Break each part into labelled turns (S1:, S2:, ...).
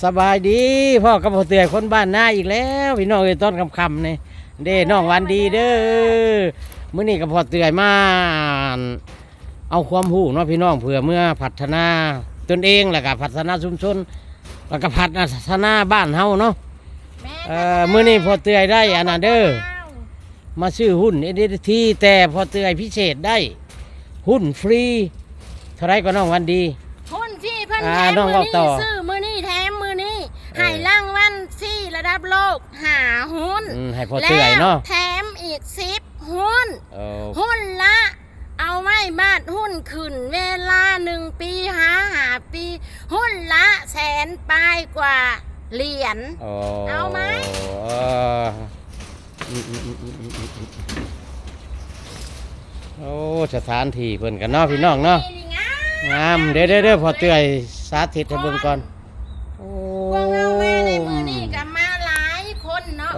S1: สบายดีพ่อกับพ่อเตือนคนบ้านนาอีกแล้วพี่น้องเอ้ยต้นคำๆนี่เด้น้องวันดีเด้อมื้อนี้กับพ่อเตือนมาเอาความรู้เนาะพี่น้องเพื่อเมื่อพัฒนาตนเองแล้วก็พัฒนาชุมชนแล้วก็พัฒนาบ้านเฮาเนาะมื้อนี้พ่อเตือนได้อันนั้นเด้อมาซื้อหุ้น NTT แต่พ่อเตือนพิเศษได้หุ้นฟรีเท่าไรก็น้องวันดี
S2: หุ้นที่เพิ่นแถมมือนี้ซื้อมือนี้แถมมือนี้ให้รางวัลที่ระดับโลกหาหุ้น
S1: ให้พอเตื่อยเนาะ
S2: แถมอีก10หุ้นหุ้นละเอาไว้บาทหุ้นขึ้นเวลา1 ปีหาปีหุ้นละแสนปลายกว่าเหรียญเอาไหม
S1: โอ้สถานที่เพิ่นกันเนาะพี่น้องเนาะงามเด้อพอเตื่อยสาธิตให้เบิ่งก่อน
S2: โอ้พวกเรามาในมือนี่กับมาหลายคนเนาะ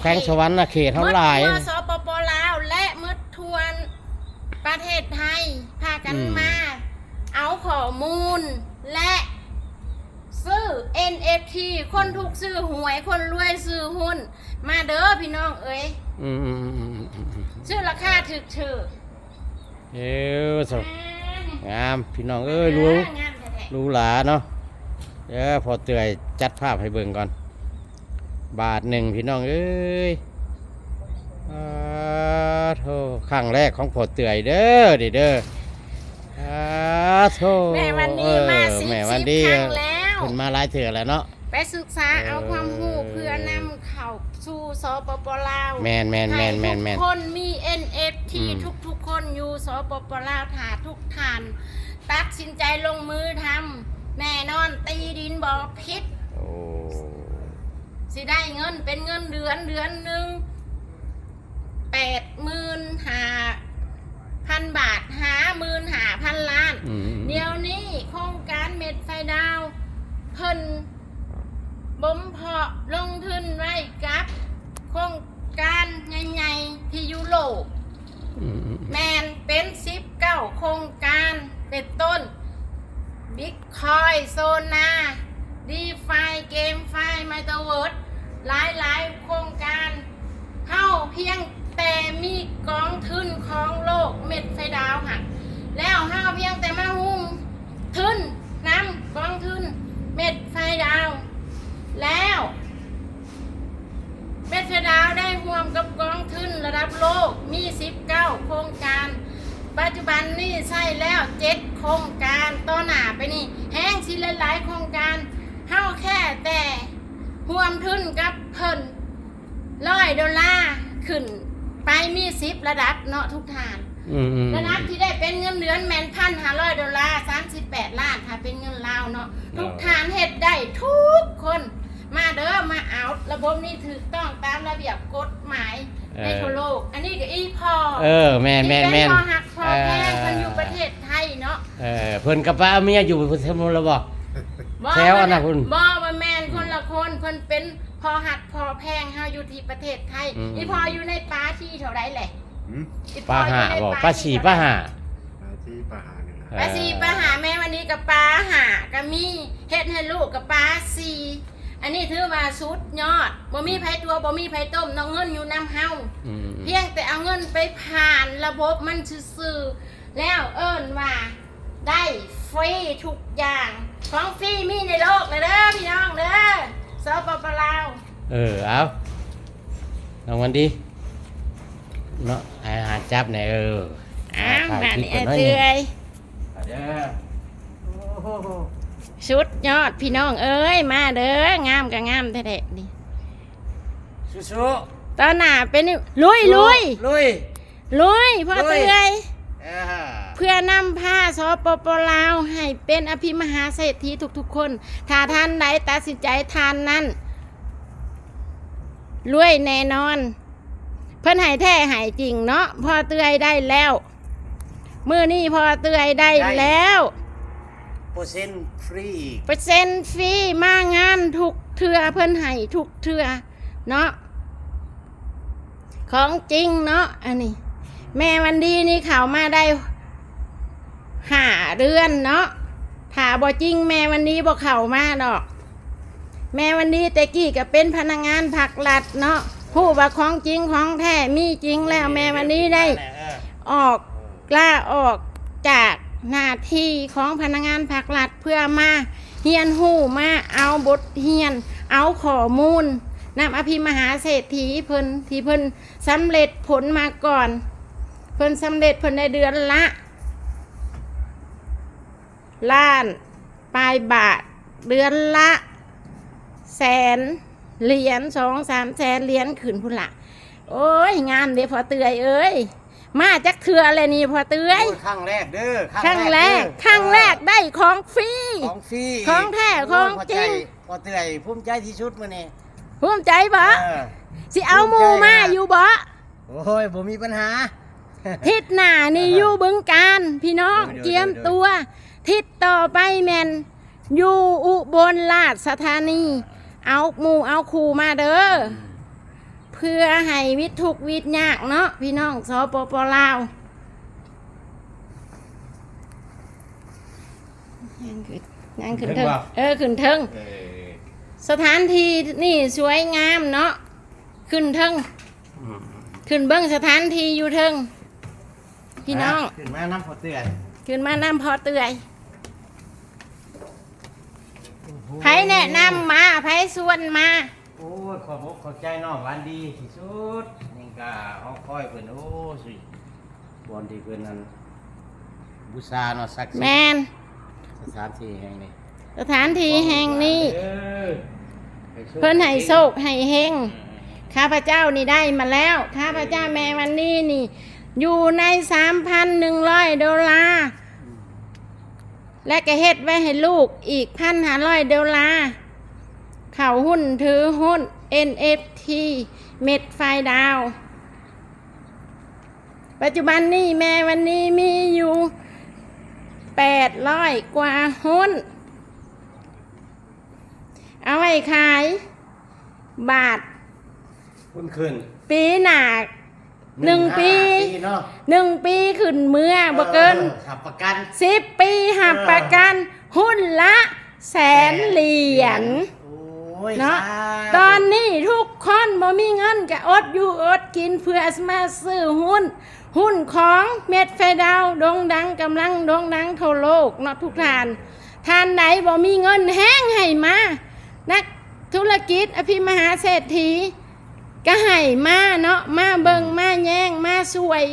S1: แข้งสวรรค์เขตเท่าหลาย
S2: สปปลาวและมืดทวนประเทศไทยพากันมาเอาข้อมูลและซื้อ NFT คนถูกซื้อหวยคนรวยซื้อหุ้นมาเด้อพี่น้องเอ้ยชื่อราคาถึก
S1: สดงามพี่น้องเอ้ยรู้หลาเนาะเดี๋ยวพอเตื่อยจัดภาพให้เบิ่งก่อนบาทหนึ่งพี่น้องเอ้ยโธ่ครั้งแรกของพอเตื่อยเด้อโธ่
S2: แม่วันนี้มา10 ครั้งแล้ว
S1: ขึ้นมาหลายเถื่อแล้วเนาะ
S2: ไปศึกษาเอาความรู้เพื่อนำเข้าสู่สปปลาว
S1: แม่น
S2: ทุกคนมี NFT ทุกคนอยู่สปปลาวถ้าทุกท่านตัดสินใจลงมือทำแน่นอนตีดินบ่ผิดสิได้เงินเป็นเงินเดือนหนึ่ง85,000 บาท55,000 ล้านเดี๋ยวนี้โครงการเม็ดไฟดาวเพิ่นบ่มเพาะลงทุนไว้กับโครงการใหญ่ๆที่ยุโรปแมนเป็น19โครงการเป็นต้นบิ๊กคอยโซนาดีไฟเกมไฟไมโตเวิร์ดหลายโครงการเฮาเพียงแต่มีกองทุนของโลกเม็ดไฟดาวค่ะแล้วเฮาเพียงแต่มาหุ้มทุนนำกองทุนเม็ดไฟดาวแล้วเม็ดไฟดาวได้ร่วมกับกองทุนระดับโลกมี19โครงการปัจจุบันนี้ใช่แล้ว7โครงการต่อหน้าไปนี่แห้งสิหลายโครงการเฮาแค่แต่ร่วมทุนกับเพิ่น$100ขึ้นไปมี10ระดับเนาะทุกท่านระดับที่ได้เป็นเงินเดือนแม่น$1,500 38 ล้านถ้าเป็นเงินลาวเนาะทุกท่านเฮ็ดได้ทุกคนมาเด้อมาเอาระบบนี้ถูกต้องตามระเบียบกฎหมายในทั่วโลกอันนี้ก็อีพอ
S1: แม่น
S2: พอหักพอแพงมันอยู่ประเทศไทยเนาะ
S1: เพิ่นกับป้าเมียอยู่เพิ่นแล้วบ่แถวอันน่ะคุณ
S2: บ่แม่นคนละคนเพิ่นเป็นพอหักพอแพงเฮาอยู่ที่ประเทศไทยอีพออยู่ในป่าที่เท่าไรแหละ
S1: ป่าหาบ่ป่าสีป่าหา
S2: ป่าสีป่าหาแม่วันนี้กับป่าหาก็มีเฮ็ดให้ลูกกับป่าสีอันนี้ถือว่าสุดยอดบ่มีไผตัวบ่มีไผต้มน้องเงินอยู่นำเฮาเพียงแต่เอาเงินไปผ่านระบบมันซื่อๆแล้วเอิ้นว่าได้ฟรีทุกอย่างของฟรีมีในโลกเลยเด้อพี่น้องเด้อสปปลาว
S1: เอาน้องวันดีเนาะอาหารจับเนี่ย
S2: แบบนี้เตื่อยชุดยอดพี่น้องเอ้ยมาเด้องามกับงามแท้ๆนี่
S1: สู้
S2: ตอนหน้าเป็นลุยพ่อเตื่อยเพื่อนำพาสปปลาวให้เป็นอภิมหาเศรษฐีทุกๆคนถ้าท่านใดตัดสินใจทานนั้นรวยแน่นอนเพิ่นให้แท้ให้จริงเนาะพอเตื่อยได้แล้วมื้อนี้พอเตื่อยได้แล้ว
S1: เปอร์เซ็นต์
S2: ฟรีมางานทุกเทื่อเพิ่นให้ทุกเทื่อเนาะของจริงเนาะอันนี้แม่วันดีนี่เข้ามาได้5 เดือนเนาะถ้าบ่จริงแม่วันนี้บ่เข้ามาดอก แม่วันนี้แต่กี้ก็เป็นพนักงานผักหลัดเนาะผู้ว่าของจริงของแท้มีจริงแล้วแม่วันนี้ได้ออกกล้าออกจากหน้าที่ของพนักงานผักหลัดเพื่อมาเฮียนหู้มาเอาบทเฮียน เอาข้อมูลนำอภิมหาเศรษฐีเพิ่นที่เพิ่นสำเร็จผลมาก่อนเพิ่นสำเร็จเพิ่นได้เดือนละล้านปลายบาทเดือนละแสนเหรียญ2-3 แสนเหรียญขึ้นพุ่นละโอ้ยงามเด้อพอเตือยเอ้ยมาจักเทื่อเลยนี่พอเตือย
S1: ครั้งแรกเด้อ
S2: ครั้งแรกได้ของฟรี
S1: ของฟรี
S2: ของแท้ของจริง
S1: พอเตื่อยภูมิใจที่สุดมื้อนี้
S2: ภูมิใจบ่
S1: เออ
S2: สิเอาหมู่มาอยู่บ่
S1: โอ้ยบ่มีปัญหา
S2: ทิศหน้านี่อยู่บึงการพี่น้อง
S1: เดี๋ยว
S2: เตรียมตัว ทิศต่อไปแม่นอยู่อุบลราชธานีเอาหมู่เอาครูมาเด้อเพื่อให้วิตทุกข์วิตยากเนาะพี่น้องสปปลาวยังขึ้นเทิงขึ้นเทิงสถานที่นี่สวยงามเนาะขึ้นเทิงขึ้นเบิ้งสถานที่อยู่เทิงพี่น้อง
S1: ขึ้นมาน้ำพอเตื่อย
S2: ขึ้นมาน้ำพอเตื่อยไผแนะนำมาไผส่วนมา
S1: โอ้ยขอบอกขอบใจน้องหวานดีที่สุดนี่ก็เฮาคอยเพิ่นโอ้สิบ่อนที่เพิ่นนั้นบูชาเนาะศักดิ์สิท
S2: แม
S1: ธิ์
S2: น
S1: สถานที่แห่งนี้
S2: สถานที่แห่งนี้
S1: เออ
S2: เพิ่นให้โชคให้เฮงข้าพเจ้านี่ได้มาแล้วข้าพเจ้าแม่วันนี้นี่ อยู่ใน 3,100 ดอลลาร์และก็เฮ็ดไว้ให้ลูกอีก 1,500 ดอลลาร์เข้าหุ้นถือหุ้น NFT เม็ดไฟดาว ปัจจุบันนี้แม่วันนี้มีอยู่800 กว่าหุ้น เอาไว้ขายบาท
S1: คุณขึ้น
S2: ปีหนา1 ปี
S1: เนาะ
S2: 1 ปีขึ้นเมื่อบ่เกิน
S1: ขับประกัน
S2: 10 ปีหับประกันหุ้นละ100,000 เหรียญ
S1: โอ้ย
S2: เนาะ
S1: สาธุ
S2: ตอนนี้ทุกคนบ่มีเงินก็อดอยู่อดกินเพื่อมาซื้อหุ้นของเม็ดไฟดาวโด่งดังกำลังโด่งดังทั่วโลกเนาะทุกท่านใดบ่มีเงินแห้งให้มานักธุรกิจอภิมหาเศรษฐีก็ให้มาเนาะมาเบิ่งมาแย่งมาช่วย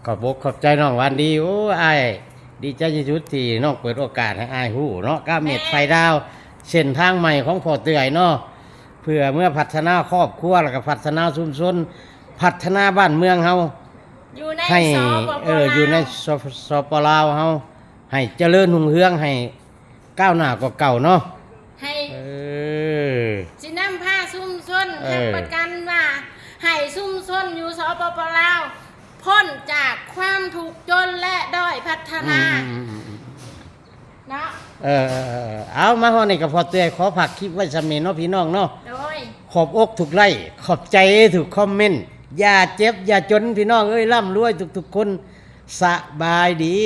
S1: ขอบอกขอบใจน้องหวันดีโอ้อ้ายดีใจที่สุดที่น้องเปิดโอกาสให้อ้ายฮู้เนาะก้าเม็ดไฟดาวเส้นทางใหม่ของพ่อเตื่อยเนาะเพื่อเมื่อพัฒนาครอบครัวแล้วก็พัฒนาชุมชนพัฒนาบ้านเมืองเฮา
S2: อยู่ใน
S1: ให้
S2: สปป
S1: อยู่ใน
S2: ลาว
S1: สปลาวเฮาให้เจริญรุ่งเรืองให้ก้าวหน้ากว่าเก่าเนาะ
S2: ให้
S1: เออ
S2: สินำผ้าซุ่มซน
S1: เออ
S2: รับประกันว่าให้ซุ่มซนอยู่สปปลาวพ้นจากความถูกข์จนและด้อยพัฒนาเนาะ
S1: เอามาฮอดนี่ก็พอเตือยขอฝากคลิปไว้สำนี้เนาะพี่น้องเนาะ
S2: โดย
S1: ขอบอกถูกไล่ขอบใจถูกคอมเมนต์อย่าเจ็บอย่าจนพี่น้องเอ้ยร่ำรวยทุกๆคนสบายดี